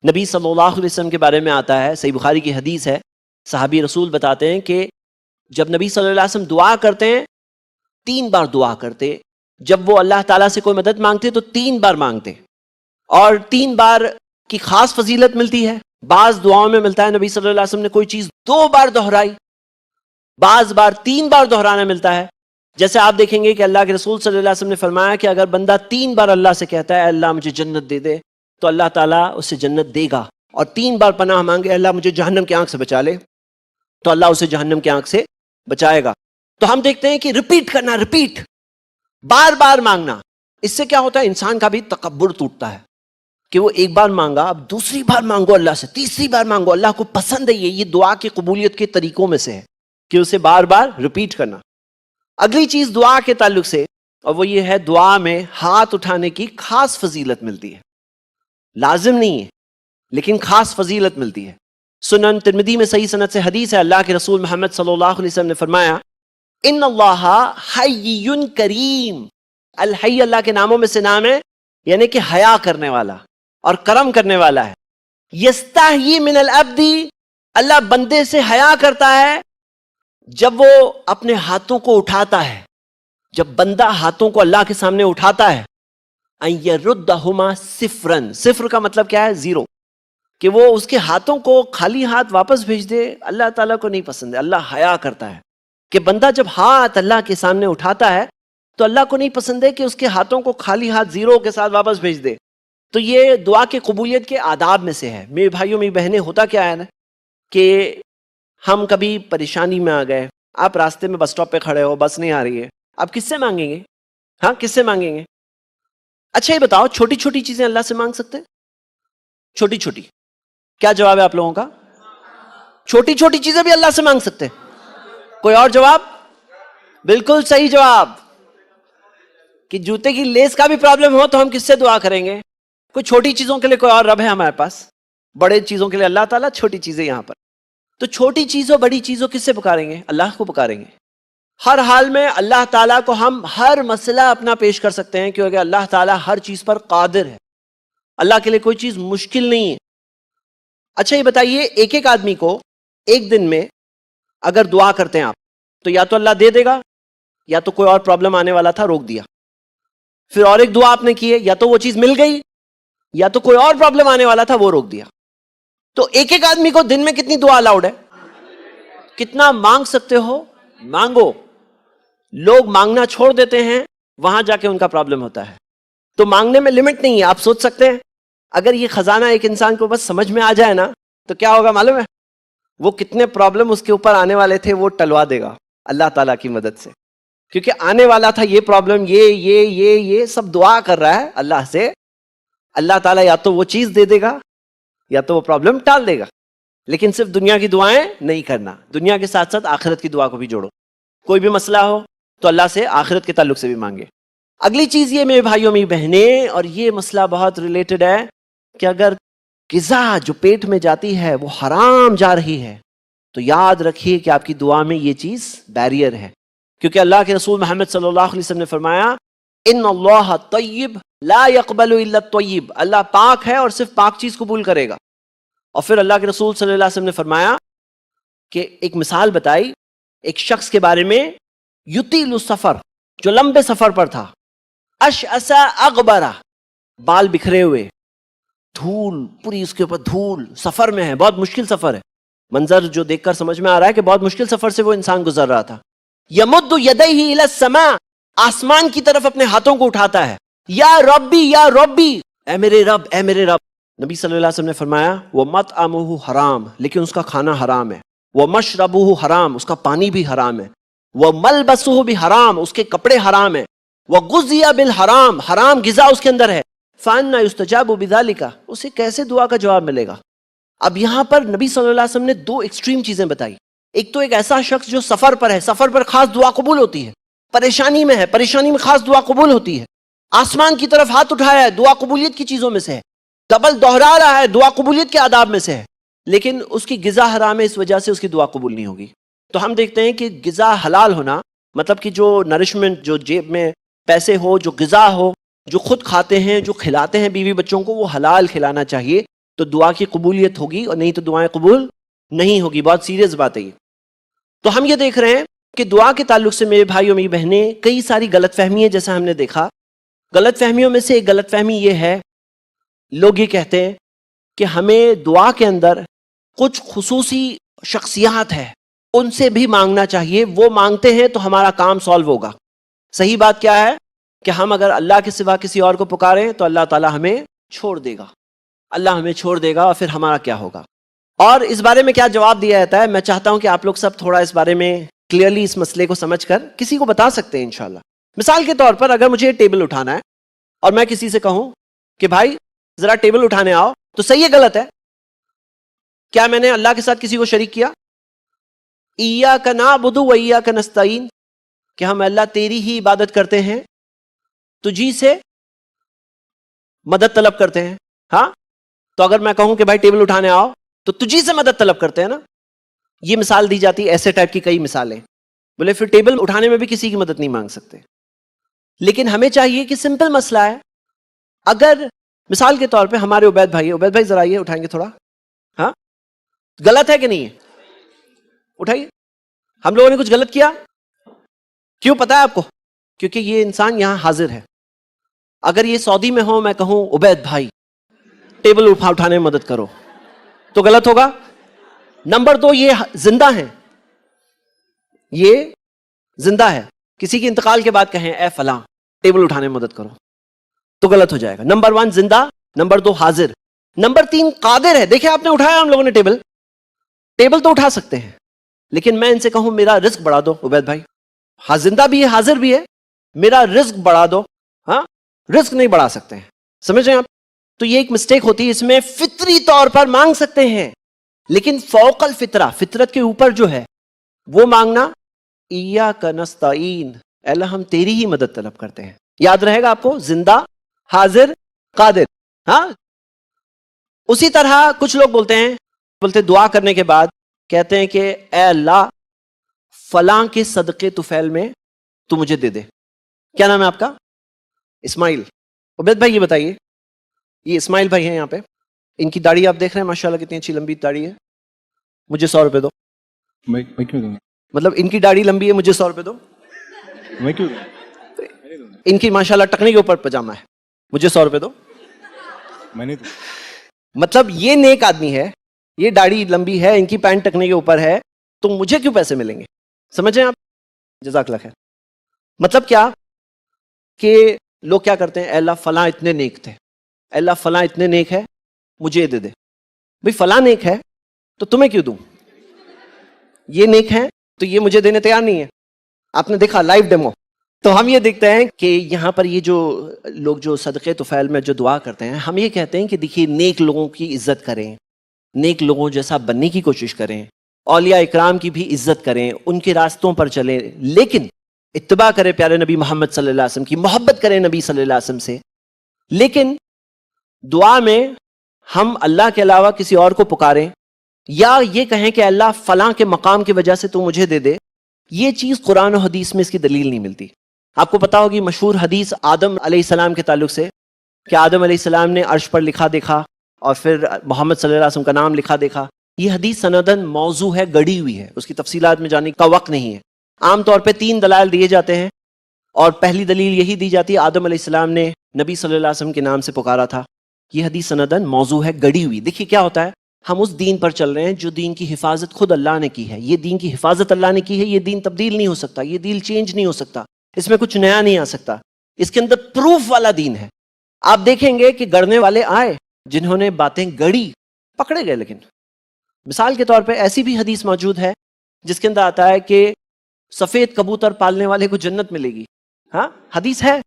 نبی صلی اللہ علیہ وسلم کے بارے میں آتا ہے، صحیح بخاری کی حدیث ہے، صحابی رسول بتاتے ہیں کہ جب نبی صلی اللہ علیہ وسلم دعا کرتے ہیں 3 بار دعا کرتے. جب وہ اللہ تعالیٰ سے کوئی مدد مانگتے تو 3 بار مانگتے، اور 3 بار کی خاص فضیلت ملتی ہے. بعض دعاؤں میں ملتا ہے نبی صلی اللہ علیہ وسلم نے کوئی چیز 2 بار دہرائی، بعض بار 3 بار دہرانا ملتا ہے. جیسے آپ دیکھیں گے کہ اللہ کے رسول صلی اللہ علیہ وسلم نے فرمایا کہ اگر بندہ 3 بار اللہ سے کہتا ہے اللہ مجھے جنت دے دے، تو اللہ تعالیٰ اسے جنت دے گا. اور 3 بار پناہ مانگے اللہ مجھے جہنم کی آنکھ سے بچا لے، تو اللہ اسے جہنم کی آنکھ سے بچائے گا. تو ہم دیکھتے ہیں کہ ریپیٹ کرنا، ریپیٹ، بار بار مانگنا، اس سے کیا ہوتا ہے؟ انسان کا بھی تکبر ٹوٹتا ہے کہ وہ ایک بار مانگا، اب دوسری بار مانگو اللہ سے، تیسری بار مانگو، اللہ کو پسند ہے یہ دعا کی قبولیت کے طریقوں میں سے ہے کہ اسے بار بار ریپیٹ کرنا۔ اگلی چیز دعا کے تعلق سے، اور وہ یہ ہے دعا میں ہاتھ اٹھانے کی خاص فضیلت ملتی ہے، لازم نہیں ہے لیکن خاص فضیلت ملتی ہے۔ سنن ترمذی میں صحیح سند سے حدیث ہے، اللہ کے رسول محمد صلی اللہ علیہ وسلم نے فرمایا ان اللہ حی کریم، الحی اللہ کے ناموں میں سے نام ہے، یعنی کہ حیا کرنے والا اور کرم کرنے والا ہے۔ یستحیی من العبد، اللہ بندے سے حیا کرتا ہے جب وہ اپنے ہاتھوں کو اٹھاتا ہے، جب بندہ ہاتھوں کو اللہ کے سامنے اٹھاتا ہے، ان یردہما صفرا، صفر کا مطلب کیا ہے؟ زیرو، کہ وہ اس کے ہاتھوں کو خالی ہاتھ واپس بھیج دے، اللہ تعالیٰ کو نہیں پسند ہے۔ اللہ حیا کرتا ہے کہ بندہ جب ہاتھ اللہ کے سامنے اٹھاتا ہے تو اللہ کو نہیں پسند ہے کہ اس کے ہاتھوں کو خالی ہاتھ زیرو کے ساتھ واپس بھیج دے۔ تو یہ دعا کی قبولیت کے آداب میں سے ہے۔ میرے بھائیوں میری بہنیں، ہوتا کیا ہے نا کہ ہم کبھی پریشانی میں آ گئے، آپ راستے میں بس سٹاپ پہ کھڑے ہو، بس نہیں آ رہی ہے، آپ کس سے مانگیں گے؟ ہاں، کس سے مانگیں گے؟ اچھا یہ بتاؤ، چھوٹی چھوٹی چیزیں اللہ سے مانگ سکتے ہیں؟ چھوٹی چھوٹی، کیا جواب ہے آپ لوگوں کا؟ چھوٹی چھوٹی چیزیں بھی اللہ سے مانگ سکتے ہیں؟ کوئی اور جواب؟ بالکل صحیح جواب، کہ جوتے کی لیس کا بھی پرابلم ہو تو ہم کس سے دعا کریں گے؟ کوئی چھوٹی چیزوں کے لیے کوئی اور رب ہے ہمارے پاس، بڑے چیزوں کے لیے اللہ تعالیٰ، چھوٹی چیزیں یہاں پر۔ تو چھوٹی چیزوں بڑی چیزوں کس سے پکاریں گے؟ اللہ کو پکاریں گے۔ ہر حال میں اللہ تعالیٰ کو ہم ہر مسئلہ اپنا پیش کر سکتے ہیں، کیونکہ اللہ تعالیٰ ہر چیز پر قادر ہے، اللہ کے لیے کوئی چیز مشکل نہیں ہے۔ اچھا یہ بتائیے، ایک ایک آدمی کو ایک دن میں اگر دعا کرتے ہیں آپ، تو یا تو اللہ دے دے گا، یا تو کوئی اور پرابلم آنے والا تھا روک دیا، پھر اور ایک دعا آپ نے کی ہے، یا تو وہ چیز مل گئی، یا تو کوئی اور پرابلم آنے والا تھا وہ روک دیا۔ تو ایک ایک آدمی کو دن میں کتنی دعا الاؤڈ ہے؟ کتنا مانگ سکتے ہو مانگو۔ لوگ مانگنا چھوڑ دیتے ہیں، وہاں جا کے ان کا پرابلم ہوتا ہے۔ تو مانگنے میں لمٹ نہیں ہے۔ آپ سوچ سکتے ہیں اگر یہ خزانہ ایک انسان کو بس سمجھ میں آ جائے نا تو کیا ہوگا معلوم ہے؟ وہ کتنے پرابلم اس کے اوپر آنے والے تھے وہ ٹلوا دے گا اللہ تعالیٰ کی مدد سے، کیونکہ آنے والا تھا یہ پرابلم، یہ سب دعا کر رہا ہے اللہ سے، اللہ تعالیٰ یا تو وہ چیز دے دے گا یا تو وہ پرابلم ٹال دے گا۔ لیکن صرف دنیا کی دعائیں نہیں کرنا، دنیا کے ساتھ ساتھ آخرت کی دعا کو بھی جوڑو۔ کوئی بھی مسئلہ ہو تو اللہ سے آخرت کے تعلق سے بھی مانگے۔ اگلی چیز یہ میرے بھائیوں میری بہنیں، اور یہ مسئلہ بہت ریلیٹڈ ہے، کہ اگر غذا جو پیٹ میں جاتی ہے وہ حرام جا رہی ہے تو یاد رکھیے کہ آپ کی دعا میں یہ چیز بیریئر ہے، کیونکہ اللہ کے رسول محمد صلی اللہ علیہ وسلم نے فرمایا ان اللہ طیب لا يقبل الا الطیب، اللہ پاک ہے اور صرف پاک چیز قبول کرے گا۔ اور پھر اللہ کے رسول صلی اللہ علیہ وسلم نے فرمایا کہ ایک مثال بتائی ایک شخص کے بارے میں، یطیل السفر، جو لمبے سفر پر تھا، اشعث اغبرہ، بال بکھرے ہوئے، دھول پوری اس کے اوپر دھول، سفر میں ہے، بہت مشکل سفر ہے، منظر جو دیکھ کر سمجھ میں آ رہا ہے کہ بہت مشکل سفر سے وہ انسان گزر رہا تھا۔ یمد یدیہ الی السماء، آسمان کی طرف اپنے ہاتھوں کو اٹھاتا ہے، یا ربی یا ربی، اے میرے رب اے میرے رب۔ نبی صلی اللہ علیہ وسلم نے فرمایا وہ مطعمہ حرام، لیکن اس کا کھانا حرام ہے، وہ مشربہ حرام، اس کا پانی بھی حرام ہے، وہ ملبسہ بھی حرام، اس کے کپڑے حرام ہیں، وہ غذی بالحرام، حرام غذا اس کے اندر ہے، فأنا یستجاب بذلک، اسے کیسے دعا کا جواب ملے گا؟ اب یہاں پر نبی صلی اللہ علیہ وسلم نے دو ایکسٹریم چیزیں بتائی۔ ایک تو ایک ایسا شخص جو سفر پر ہے، سفر پر خاص دعا قبول ہوتی ہے، پریشانی میں ہے، پریشانی میں خاص دعا قبول ہوتی ہے، آسمان کی طرف ہاتھ اٹھایا ہے، دعا قبولیت کی چیزوں میں سے ہے، ڈبل دوہرا رہا ہے، دعا قبولیت کے آداب میں سے ہے، لیکن اس کی غذا حرام ہے، اس وجہ سے اس کی دعا قبول نہیں ہوگی۔ تو ہم دیکھتے ہیں کہ غذا حلال ہونا مطلب کہ جو نرشمنٹ، جو جیب میں پیسے ہو، جو غذا ہو، جو خود کھاتے ہیں، جو کھلاتے ہیں بیوی بچوں کو، وہ حلال کھلانا چاہیے، تو دعا کی قبولیت ہوگی، اور نہیں تو دعائیں قبول نہیں ہوگی۔ بہت سیریس بات ہے یہ۔ تو ہم یہ دیکھ رہے ہیں کہ دعا کے تعلق سے میرے بھائیوں میری بہنیں کئی ساری غلط فہمی ہے، جیسا ہم نے دیکھا۔ غلط فہمیوں میں سے ایک غلط فہمی یہ ہے، لوگ یہ کہتے ہیں کہ ہمیں دعا کے اندر کچھ خصوصی شخصیات ہے ان سے بھی مانگنا چاہیے، وہ مانگتے ہیں تو ہمارا کام سالو ہوگا۔ صحیح بات کیا ہے کہ ہم اگر اللہ کے سوا کسی اور کو پکاریں تو اللہ تعالیٰ ہمیں چھوڑ دے گا، اللہ ہمیں چھوڑ دے گا، اور پھر ہمارا کیا ہوگا؟ اور اس بارے میں کیا جواب دیا جاتا ہے؟ میں چاہتا ہوں کہ آپ لوگ سب تھوڑا اس بارے میں کلیئرلی اس مسئلے کو سمجھ کر کسی کو بتا سکتے ہیں انشاءاللہ۔ مثال کے طور پر اگر مجھے ٹیبل اٹھانا ہے اور میں کسی سے کہوں کہ بھائی ذرا ٹیبل اٹھانے آؤ، تو صحیح ہے غلط ہے؟ کیا میں نے اللہ کے ساتھ کسی کو شریک کیا؟ ایاک نعبد و ایاک نستعین، کہ ہم اللہ تیری ہی عبادت کرتے ہیں، تجھی سے مدد طلب کرتے ہیں. ہاں، تو اگر میں کہوں کہ بھائی ٹیبل اٹھانے آؤ تو تجھی سے مدد طلب کرتے ہیں نا. یہ مثال دی جاتی ہے، ایسے ٹائپ کی کئی مثالیں. بولے پھر ٹیبل اٹھانے میں بھی کسی کی مدد نہیں مانگ سکتے. لیکن ہمیں چاہیے کہ سمپل مسئلہ ہے. اگر مثال کے طور پہ ہمارے عبید بھائی ذرا یہ اٹھائیں گے تھوڑا. ہاں، غلط ہے کہ نہیں ہے؟ اٹھائیے. ہم لوگوں نے کچھ غلط کیا؟ کیوں پتا ہے آپ کو؟ کیونکہ یہ انسان یہاں حاضر ہے. اگر یہ سعودی میں ہو، میں کہوں عبید بھائی ٹیبل اٹھانے میں مدد کرو، تو غلط ہوگا. نمبر 2، یہ زندہ ہیں، یہ زندہ ہے. کسی کے انتقال کے بعد کہیں اے فلاں ٹیبل اٹھانے میں مدد کرو، تو غلط ہو جائے گا. نمبر 1 زندہ، نمبر 2 حاضر، نمبر 3 قادر ہے. دیکھیں آپ نے اٹھایا، ہم لوگوں نے ٹیبل تو اٹھا سکتے ہیں، لیکن میں ان سے کہوں میرا رزق بڑھا دو عبید بھائی، ہاں زندہ بھی ہے حاضر بھی ہے، میرا رزق بڑھا دو، ہاں رزق نہیں بڑھا سکتے ہیں. سمجھ رہے ہیں آپ؟ تو یہ ایک مسٹیک ہوتی ہے. اس میں فطری طور پر مانگ سکتے ہیں، لیکن فوق الفطرہ، فطرت کے اوپر جو ہے وہ مانگنا ایاک نستعین، اے اللہ ہم تیری ہی مدد طلب کرتے ہیں. یاد رہے گا آپ کو، زندہ، حاضر، قادر. ہاں، اسی طرح کچھ لوگ بولتے دعا کرنے کے بعد کہتے ہیں کہ اے اللہ فلاں کے صدقے طفیل میں تو مجھے دے دے. کیا نام ہے آپ کا؟ اسماعیل. عبید بھائی یہ بتائیے، یہ اسماعیل بھائی ہیں یہاں پہ، ان کی داڑھی آپ دیکھ رہے ہیں ماشاءاللہ کتنی اچھی لمبی داڑھی ہے. مجھے 100 روپے دو. میں کیوں دوں گا؟ مطلب ان کی داڑھی لمبی ہے، مجھے 100 روپے دو. میں کیوں دوں؟ ان کی ماشاءاللہ ٹکنے کے اوپر پجامہ ہے، مجھے 100 روپے دو. میں نہیں دوں. مطلب یہ نیک آدمی ہے، یہ داڑھی لمبی ہے، ان کی پینٹ ٹکنے کے اوپر ہے، تو مجھے کیوں پیسے ملیں گے؟ سمجھ رہے ہیں آپ؟ جزاک اللہ خیر. مطلب کیا کہ لوگ کیا کرتے ہیں، اے اللہ فلاں اتنے نیک تھے، اے اللہ فلاں اتنے نیک ہے، مجھے یہ دے دے. بھئی فلاں نیک ہے تو تمہیں کیوں دوں؟ یہ نیک ہے تو یہ مجھے دینے تیار نہیں ہے. آپ نے دیکھا لائیو ڈیمو. تو ہم یہ دیکھتے ہیں کہ یہاں پر یہ جو لوگ جو صدقے طفیل میں جو دعا کرتے ہیں، ہم یہ کہتے ہیں کہ دیکھیے نیک لوگوں کی عزت کریں، نیک لوگوں جیسا بننے کی کوشش کریں، اولیاء اکرام کی بھی عزت کریں، ان کے راستوں پر چلیں، لیکن اتباع کریں پیارے نبی محمد صلی اللہ علیہ وسلم کی، محبت کریں نبی صلی اللہ علیہ وسلم سے. لیکن دعا میں ہم اللہ کے علاوہ کسی اور کو پکاریں، یا یہ کہیں کہ اللہ فلاں کے مقام کی وجہ سے تو مجھے دے دے، یہ چیز قرآن و حدیث میں اس کی دلیل نہیں ملتی. آپ کو پتا ہوگی مشہور حدیث آدم علیہ السلام کے تعلق سے، کہ آدم علیہ السلام نے عرش پر لکھا دیکھا اور پھر محمد صلی اللہ علیہ وسلم کا نام لکھا دیکھا. یہ حدیث سندن موضوع ہے، گڑی ہوئی ہے، اس کی تفصیلات میں جانے کا وقت نہیں ہے. عام طور پہ 3 دلائل دیے جاتے ہیں، اور پہلی دلیل یہی دی جاتی ہے آدم علیہ السلام نے نبی صلی اللہ علیہ وسلم کے نام سے پکارا تھا. یہ حدیث سندن موضوع ہے، گڑی ہوئی. دیکھیے کیا ہوتا ہے، ہم اس دین پر چل رہے ہیں جو دین کی حفاظت خود اللہ نے کی ہے. یہ دین کی حفاظت اللہ نے کی ہے، یہ دین تبدیل نہیں ہو سکتا، یہ دین چینج نہیں ہو سکتا، اس میں کچھ نیا نہیں آ سکتا، اس کے اندر پروف والا دین ہے. آپ دیکھیں گے کہ گڑنے والے آئے، جنہوں نے باتیں گڑی پکڑے گئے. لیکن مثال کے طور پہ ایسی بھی حدیث موجود ہے جس کے اندر آتا ہے کہ سفید کبوتر پالنے والے کو جنت ملے گی. ہاں حدیث ہے.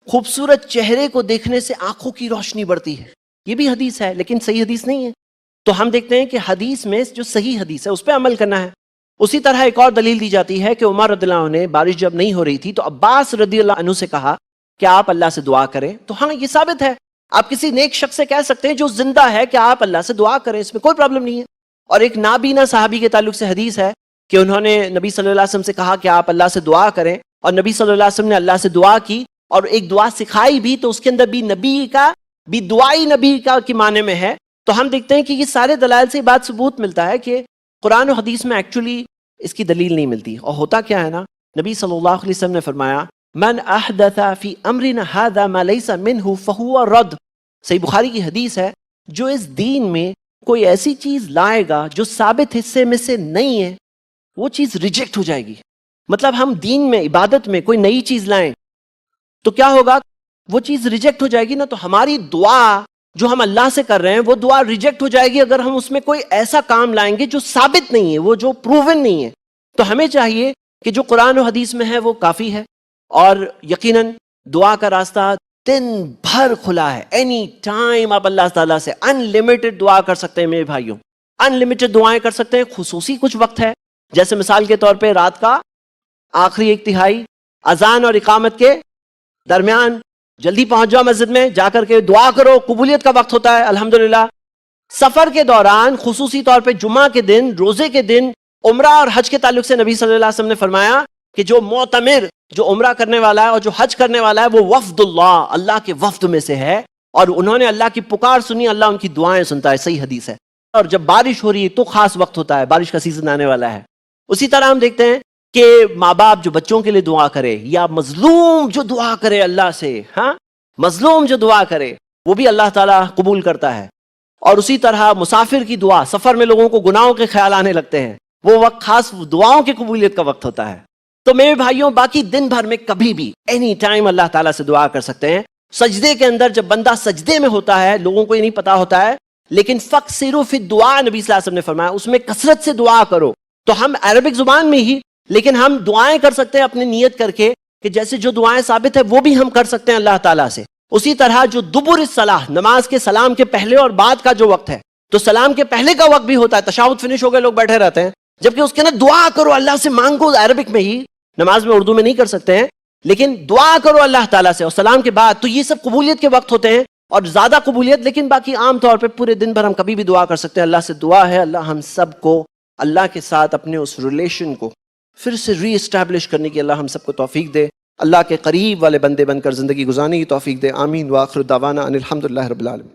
خوبصورت چہرے کو دیکھنے سے آنکھوں کی روشنی بڑھتی ہے، یہ بھی حدیث ہے، لیکن صحیح حدیث نہیں ہے. تو ہم دیکھتے ہیں کہ حدیث میں جو صحیح حدیث ہے اس پہ عمل کرنا ہے. اسی طرح ایک اور دلیل دی جاتی ہے کہ عمر رضی اللہ عنہ نے بارش جب نہیں ہو رہی تھی تو عباس رضی اللہ عنہ سے کہا کہ آپ اللہ سے دعا کریں. تو ہاں یہ ثابت ہے، آپ کسی نیک شخص سے کہہ سکتے ہیں جو زندہ ہے کہ آپ اللہ سے دعا کریں، اس میں کوئی پرابلم نہیں ہے. اور ایک نابینا صحابی کے تعلق سے حدیث ہے کہ انہوں نے نبی صلی اللہ علیہ وسلم سے کہا کہ آپ اللہ سے دعا کریں، اور نبی صلی اللہ علیہ وسلم نے اللہ سے دعا کی اور ایک دعا سکھائی بھی، تو اس کے اندر بھی نبی کا بھی دعائی نبی کا کی معنی میں ہے. تو ہم دیکھتے ہیں کہ یہ سارے دلائل سے بات ثبوت ملتا ہے کہ قرآن و حدیث میں ایکچولی اس کی دلیل نہیں ملتی. اور ہوتا کیا ہے نا، نبی صلی اللہ علیہ وسلم نے فرمایا من احدث فی امرنا هذا ما ليس منه فهو رد. صحیح بخاری کی حدیث ہے، جو اس دین میں کوئی ایسی چیز لائے گا جو ثابت حصے میں سے نہیں ہے، وہ چیز ریجیکٹ ہو جائے گی. مطلب ہم دین میں عبادت میں کوئی نئی چیز لائیں تو کیا ہوگا، وہ چیز ریجیکٹ ہو جائے گی نا. تو ہماری دعا جو ہم اللہ سے کر رہے ہیں وہ دعا ریجیکٹ ہو جائے گی اگر ہم اس میں کوئی ایسا کام لائیں گے جو ثابت نہیں ہے، وہ جو پروون نہیں ہے. تو ہمیں چاہیے کہ جو قرآن و حدیث میں ہے وہ کافی ہے، اور یقیناً دعا کا راستہ دن بھر کھلا ہے، اینی ٹائم آپ اللہ تعالیٰ سے ان لمیٹڈ دعا کر سکتے ہیں میرے بھائیوں، ان لمیٹڈ دعائیں کر سکتے ہیں. خصوصی کچھ وقت ہے، جیسے مثال کے طور پہ رات کا آخری ایک تہائی، اذان اور اقامت کے درمیان جلدی پہنچ جاؤ مسجد میں، جا کر کے دعا کرو، قبولیت کا وقت ہوتا ہے الحمدللہ. سفر کے دوران خصوصی طور پہ جمعہ کے دن، روزے کے دن، عمرہ اور حج کے تعلق سے نبی صلی اللہ علیہ وسلم نے فرمایا کہ جو معتمر، جو عمرہ کرنے والا ہے اور جو حج کرنے والا ہے، وہ وفد اللہ کے وفد میں سے ہے، اور انہوں نے اللہ کی پکار سنی، اللہ ان کی دعائیں سنتا ہے. صحیح حدیث ہے. اور جب بارش ہو رہی ہے تو خاص وقت ہوتا ہے، بارش کا سیزن آنے والا ہے. اسی طرح ہم دیکھتے ہیں کہ ماں باپ جو بچوں کے لیے دعا کرے، یا مظلوم جو دعا کرے اللہ سے، ہاں مظلوم جو دعا کرے وہ بھی اللہ تعالیٰ قبول کرتا ہے. اور اسی طرح مسافر کی دعا، سفر میں لوگوں کو گناہوں کے خیال آنے لگتے ہیں، وہ وقت خاص دعاؤں کی قبولیت کا وقت ہوتا ہے. تو میرے بھائیوں، باقی دن بھر میں کبھی بھی اینی ٹائم اللہ تعالیٰ سے دعا کر سکتے ہیں. سجدے کے اندر جب بندہ سجدے میں ہوتا ہے، لوگوں کو یہ نہیں پتا ہوتا ہے، لیکن فَقْصِرُوا فِي الدُّعَاء نبی صلی اللہ علیہ وسلم نے فرمایا، اس میں کثرت سے دعا کرو. تو ہم عربک زبان میں ہی، لیکن ہم دعائیں کر سکتے ہیں اپنی نیت کر کے، کہ جیسے جو دعائیں ثابت ہے وہ بھی ہم کر سکتے ہیں اللہ تعالیٰ سے. اسی طرح جو دبر الصلاح، نماز کے سلام کے پہلے اور بعد کا جو وقت ہے، تو سلام کے پہلے کا وقت بھی ہوتا ہے، تشہد فنش ہو گئے لوگ بیٹھے رہتے ہیں، جبکہ اس کے اندر دعا کرو، اللہ سے مانگو، عربک میں ہی، نماز میں اردو میں نہیں کر سکتے ہیں، لیکن دعا کرو اللہ تعالیٰ سے اور سلام کے بعد. تو یہ سب قبولیت کے وقت ہوتے ہیں اور زیادہ قبولیت. لیکن باقی عام طور پہ پورے دن بھر ہم کبھی بھی دعا کر سکتے ہیں. اللہ سے دعا ہے اللہ ہم سب کو اللہ کے ساتھ اپنے اس ریلیشن کو پھر سے ری اسٹیبلش کرنے کی اللہ ہم سب کو توفیق دے، اللہ کے قریب والے بندے بن کر زندگی گزارنے کی توفیق دے. آمین. وآخر دعوانا ان الحمدللہ رب العالمین.